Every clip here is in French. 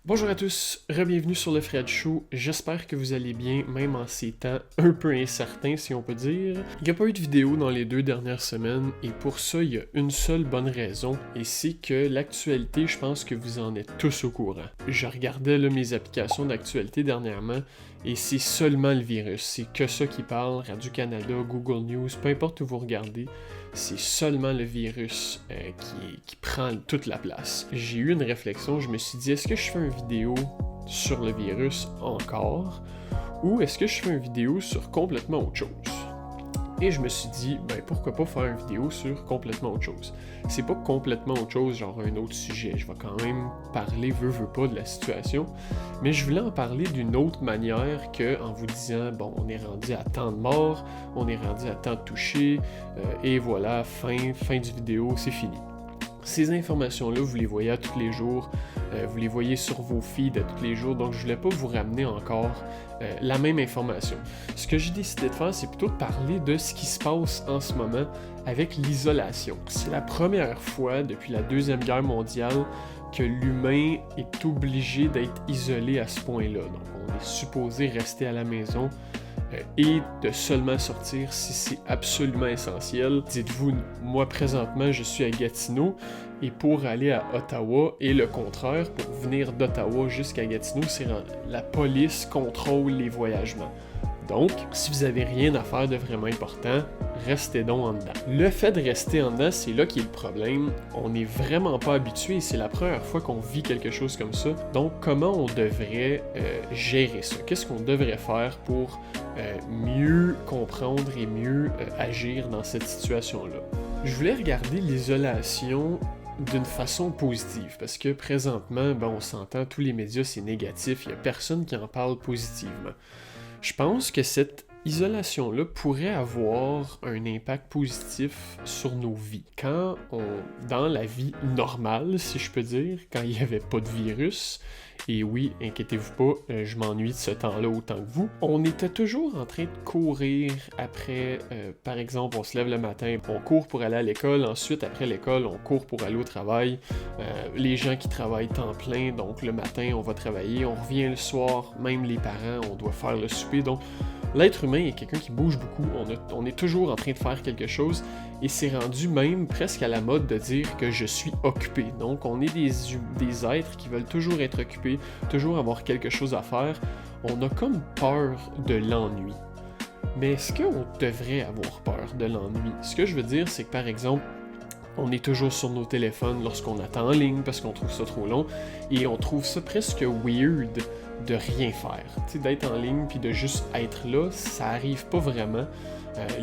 Bonjour à tous, re-bienvenue sur le Fred Show. J'espère que vous allez bien, même en ces temps un peu incertains, si on peut dire. Il n'y a pas eu de vidéo dans les 2 dernières semaines, et pour ça, il y a une seule bonne raison, et c'est que l'actualité, je pense que vous en êtes tous au courant. Je regardais là, mes applications d'actualité dernièrement, et c'est seulement le virus. C'est que ça qui parle, Radio-Canada, Google News, peu importe où vous regardez. C'est seulement le virus qui prend toute la place. J'ai eu une réflexion, je me suis dit, est-ce que je fais une vidéo sur le virus encore, ou est-ce que je fais une vidéo sur complètement autre chose? Et je me suis dit, pourquoi pas faire une vidéo sur complètement autre chose. C'est pas complètement autre chose, genre un autre sujet. Je vais quand même parler, veux pas, de la situation. Mais je voulais en parler d'une autre manière que en vous disant, bon, on est rendu à tant de morts, on est rendu à tant de touchés, et voilà, fin du vidéo, c'est fini. Ces informations-là, vous les voyez à tous les jours, vous les voyez sur vos feeds à tous les jours, donc je voulais pas vous ramener encore la même information. Ce que j'ai décidé de faire, c'est plutôt de parler de ce qui se passe en ce moment avec l'isolation. C'est la première fois depuis la Deuxième Guerre mondiale que l'humain est obligé d'être isolé à ce point-là. Donc on est supposé rester à la maison et de seulement sortir si c'est absolument essentiel. Dites-vous, moi présentement je suis à Gatineau et pour aller à Ottawa et le contraire, pour venir d'Ottawa jusqu'à Gatineau, la police contrôle les voyagements. Donc, si vous avez rien à faire de vraiment important, restez donc en dedans. Le fait de rester en dedans, c'est là qui est le problème. On n'est vraiment pas habitué et c'est la première fois qu'on vit quelque chose comme ça. Donc, comment on devrait gérer ça? Qu'est-ce qu'on devrait faire pour mieux comprendre et mieux agir dans cette situation-là? Je voulais regarder l'isolation d'une façon positive, parce que présentement, on s'entend, tous les médias, c'est négatif, il n'y a personne qui en parle positivement. Je pense que cette isolation-là pourrait avoir un impact positif sur nos vies. Dans la vie normale, si je peux dire, quand il n'y avait pas de virus, et oui, inquiétez-vous pas, je m'ennuie de ce temps-là autant que vous, on était toujours en train de courir après, par exemple, on se lève le matin, on court pour aller à l'école, ensuite, après l'école, on court pour aller au travail, les gens qui travaillent temps plein, donc le matin, on va travailler, on revient le soir, même les parents, on doit faire le souper, donc l'être humain est quelqu'un qui bouge beaucoup, on est toujours en train de faire quelque chose, et c'est rendu même presque à la mode de dire que je suis occupé. Donc on est des êtres qui veulent toujours être occupés, toujours avoir quelque chose à faire. On a comme peur de l'ennui. Mais est-ce qu'on devrait avoir peur de l'ennui? Ce que je veux dire, c'est que par exemple, on est toujours sur nos téléphones lorsqu'on attend en ligne parce qu'on trouve ça trop long, et on trouve ça presque weird de rien faire. Tu sais, d'être en ligne puis de juste être là, ça arrive pas vraiment.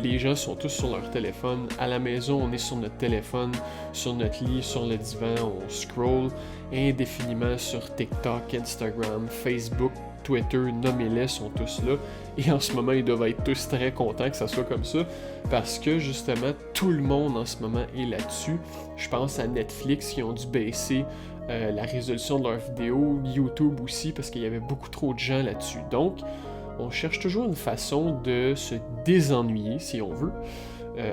Les gens sont tous sur leur téléphone. À la maison, on est sur notre téléphone, sur notre lit, sur le divan, on scroll indéfiniment sur TikTok, Instagram, Facebook, Twitter, nommez-les, sont tous là. Et en ce moment, ils doivent être tous très contents que ça soit comme ça, parce que justement, tout le monde en ce moment est là-dessus. Je pense à Netflix qui ont dû baisser la résolution de leurs vidéos, YouTube aussi, parce qu'il y avait beaucoup trop de gens là-dessus. Donc, on cherche toujours une façon de se désennuyer, si on veut,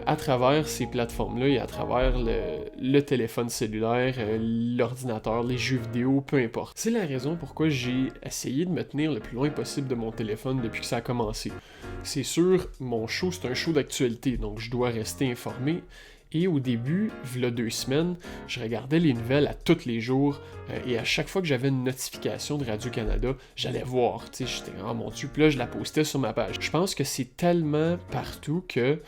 à travers ces plateformes-là et à travers le téléphone cellulaire, l'ordinateur, les jeux vidéo, peu importe. C'est la raison pourquoi j'ai essayé de me tenir le plus loin possible de mon téléphone depuis que ça a commencé. C'est sûr, mon show, c'est un show d'actualité, donc je dois rester informé. Et au début, v'là 2 semaines, je regardais les nouvelles à tous les jours et à chaque fois que j'avais une notification de Radio-Canada, j'allais voir, tu sais, j'étais « Oh mon Dieu », puis là, je la postais sur ma page. Je pense que c'est tellement partout que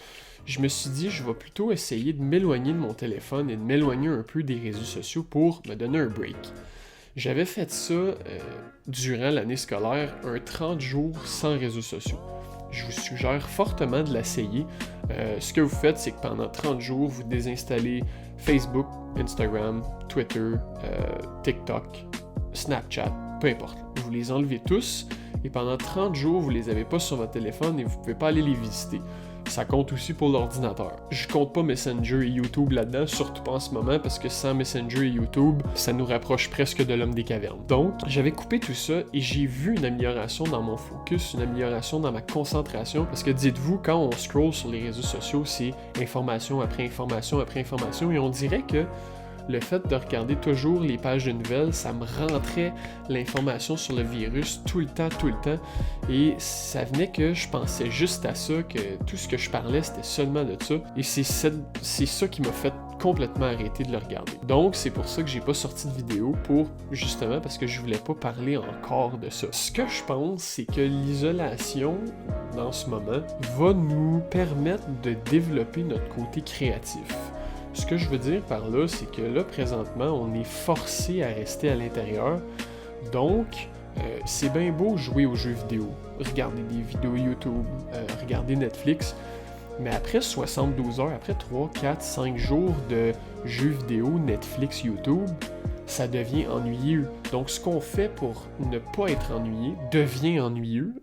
je me suis dit, je vais plutôt essayer de m'éloigner de mon téléphone et de m'éloigner un peu des réseaux sociaux pour me donner un break. J'avais fait ça durant l'année scolaire, un 30 jours sans réseaux sociaux. Je vous suggère fortement de l'essayer. Ce que vous faites, c'est que pendant 30 jours, vous désinstallez Facebook, Instagram, Twitter, TikTok, Snapchat, peu importe. Vous les enlevez tous et pendant 30 jours, vous les avez pas sur votre téléphone et vous pouvez pas aller les visiter. Ça compte aussi pour l'ordinateur. Je compte pas Messenger et YouTube là-dedans, surtout pas en ce moment, parce que sans Messenger et YouTube, ça nous rapproche presque de l'homme des cavernes. Donc, j'avais coupé tout ça et j'ai vu une amélioration dans mon focus, une amélioration dans ma concentration, parce que dites-vous, quand on scroll sur les réseaux sociaux, c'est information après information après information, et on dirait que le fait de regarder toujours les pages de nouvelles, ça me rentrait l'information sur le virus tout le temps, et ça venait que je pensais juste à ça, que tout ce que je parlais, c'était seulement de ça, et c'est ça qui m'a fait complètement arrêter de le regarder. Donc, c'est pour ça que j'ai pas sorti de vidéo, justement parce que je voulais pas parler encore de ça. Ce que je pense, c'est que l'isolation, dans ce moment, va nous permettre de développer notre côté créatif. Ce que je veux dire par là, c'est que là, présentement, on est forcé à rester à l'intérieur. Donc, c'est bien beau jouer aux jeux vidéo, regarder des vidéos YouTube, regarder Netflix, mais après 72 heures, après 3, 4, 5 jours de jeux vidéo, Netflix, YouTube, ça devient ennuyeux. Donc, ce qu'on fait pour ne pas être ennuyé devient ennuyeux.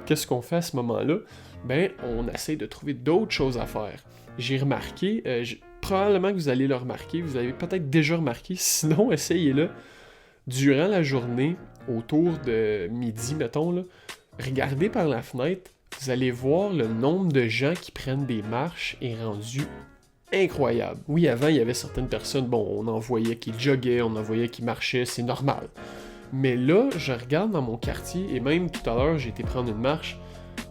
Qu'est-ce qu'on fait à ce moment-là? Ben, on essaie de trouver d'autres choses à faire. J'ai remarqué, probablement que vous allez le remarquer, vous avez peut-être déjà remarqué, sinon essayez-le. Durant la journée, autour de midi, mettons, là, regardez par la fenêtre, vous allez voir le nombre de gens qui prennent des marches est rendu incroyable. Oui, avant, il y avait certaines personnes, on en voyait qui joggaient, on en voyait qui marchaient, c'est normal. Mais là, je regarde dans mon quartier, et même tout à l'heure, j'ai été prendre une marche,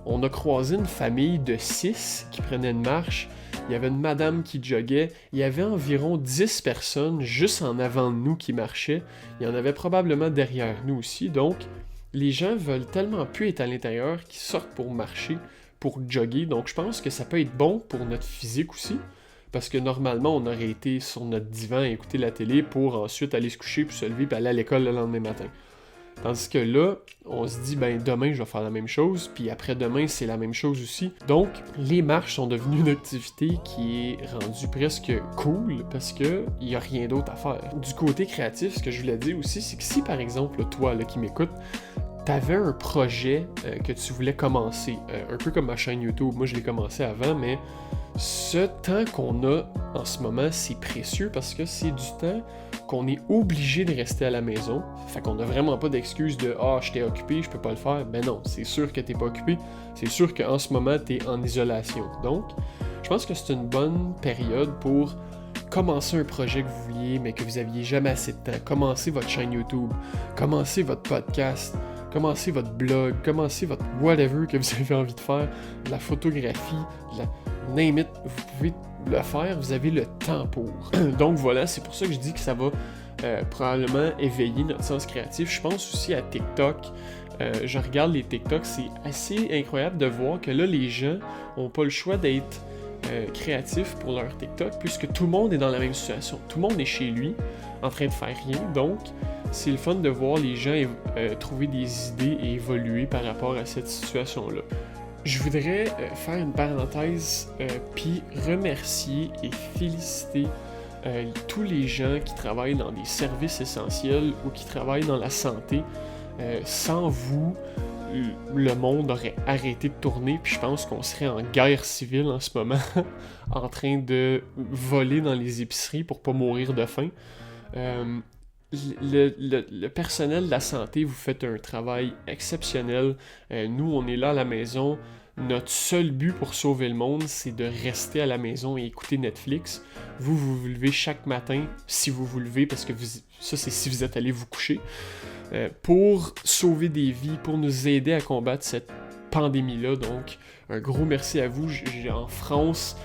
on a croisé une famille de 6 qui prenait une marche, il y avait une madame qui joguait, il y avait environ 10 personnes juste en avant de nous qui marchaient, il y en avait probablement derrière nous aussi, donc les gens veulent tellement plus être à l'intérieur qu'ils sortent pour marcher, pour jogger, donc je pense que ça peut être bon pour notre physique aussi, parce que normalement on aurait été sur notre divan à écouter la télé pour ensuite aller se coucher, puis se lever, puis aller à l'école le lendemain matin. Tandis que là, on se dit, demain, je vais faire la même chose, puis après-demain, c'est la même chose aussi. Donc, les marches sont devenues une activité qui est rendue presque cool, parce qu'il n'y a rien d'autre à faire. Du côté créatif, ce que je voulais dire aussi, c'est que si, par exemple, toi, là, qui m'écoutes, t'avais un projet que tu voulais commencer, un peu comme ma chaîne YouTube, moi, je l'ai commencé avant, mais ce temps qu'on a en ce moment, c'est précieux, parce que c'est du temps qu'on est obligé de rester à la maison. Fait qu'on n'a vraiment pas d'excuse de « Ah, j'étais occupé, je peux pas le faire ». Ben non, c'est sûr que t'es pas occupé. C'est sûr qu'en ce moment, t'es en isolation. Donc, je pense que c'est une bonne période pour commencer un projet que vous vouliez, mais que vous aviez jamais assez de temps. Commencer votre chaîne YouTube, commencer votre podcast, commencer votre blog, commencer votre whatever que vous avez envie de faire, de la photographie, de la name it, vous pouvez le faire, vous avez le temps pour. Donc voilà, c'est pour ça que je dis que ça va probablement éveiller notre sens créatif. Je pense aussi à TikTok. Je regarde les TikTok, c'est assez incroyable de voir que là, les gens n'ont pas le choix d'être créatifs pour leur TikTok, puisque tout le monde est dans la même situation. Tout le monde est chez lui, en train de faire rien. Donc, c'est le fun de voir les gens trouver des idées et évoluer par rapport à cette situation-là. Je voudrais faire une parenthèse puis remercier et féliciter tous les gens qui travaillent dans des services essentiels ou qui travaillent dans la santé. Sans vous, le monde aurait arrêté de tourner, puis je pense qu'on serait en guerre civile en ce moment, en train de voler dans les épiceries pour pas mourir de faim. Le personnel de la santé, vous faites un travail exceptionnel. Nous, on est là à la maison. Notre seul but pour sauver le monde, c'est de rester à la maison et écouter Netflix. Vous vous levez chaque matin, si vous vous levez, parce que ça, c'est si vous êtes allé vous coucher, pour sauver des vies, pour nous aider à combattre cette pandémie-là. Donc, un gros merci à vous. En France,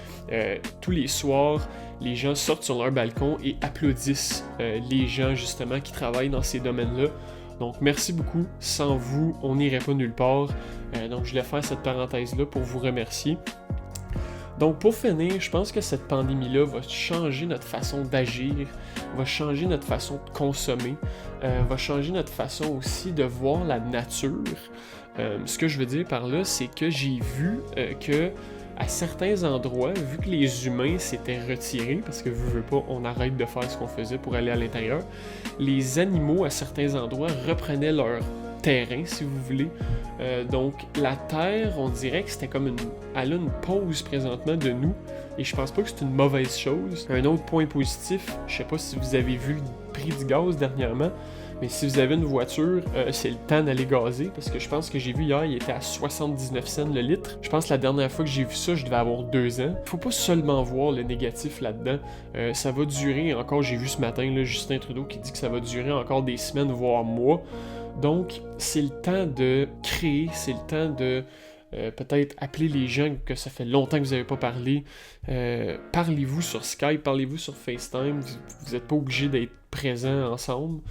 tous les soirs, les gens sortent sur leur balcon et applaudissent les gens, justement, qui travaillent dans ces domaines-là. Donc, merci beaucoup. Sans vous, on n'irait pas nulle part. Donc, je voulais faire cette parenthèse-là pour vous remercier. Donc, pour finir, je pense que cette pandémie-là va changer notre façon d'agir, va changer notre façon de consommer, va changer notre façon aussi de voir la nature. Ce que je veux dire par là, c'est que j'ai vu que à certains endroits, vu que les humains s'étaient retirés, parce que veux pas, on arrête de faire ce qu'on faisait pour aller à l'intérieur, les animaux à certains endroits reprenaient leur terrain, si vous voulez. Donc la Terre, on dirait que c'était comme elle a une pause présentement de nous, et je pense pas que c'est une mauvaise chose. Un autre point positif, je sais pas si vous avez vu le prix du gaz dernièrement, Mais si vous avez une voiture, c'est le temps d'aller gazer, parce que je pense que j'ai vu hier, il était à 79 cents le litre. Je pense que la dernière fois que j'ai vu ça, je devais avoir 2 ans. Faut pas seulement voir le négatif là-dedans. Ça va durer encore, j'ai vu ce matin, là, Justin Trudeau qui dit que ça va durer encore des semaines, voire mois. Donc, c'est le temps de créer, c'est le temps de peut-être appeler les gens que ça fait longtemps que vous n'avez pas parlé. Parlez-vous sur Skype, parlez-vous sur FaceTime. Vous n'êtes pas obligé d'être présents ensemble.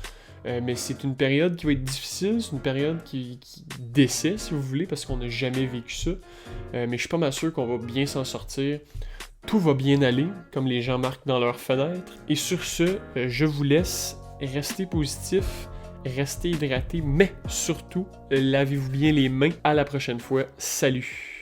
Mais c'est une période qui va être difficile, c'est une période qui décès, si vous voulez, parce qu'on n'a jamais vécu ça. Mais je suis pas mal sûr qu'on va bien s'en sortir. Tout va bien aller, comme les gens marquent dans leurs fenêtres. Et sur ce, je vous laisse rester positif. Restez hydratés, mais surtout, lavez-vous bien les mains. À la prochaine fois. Salut!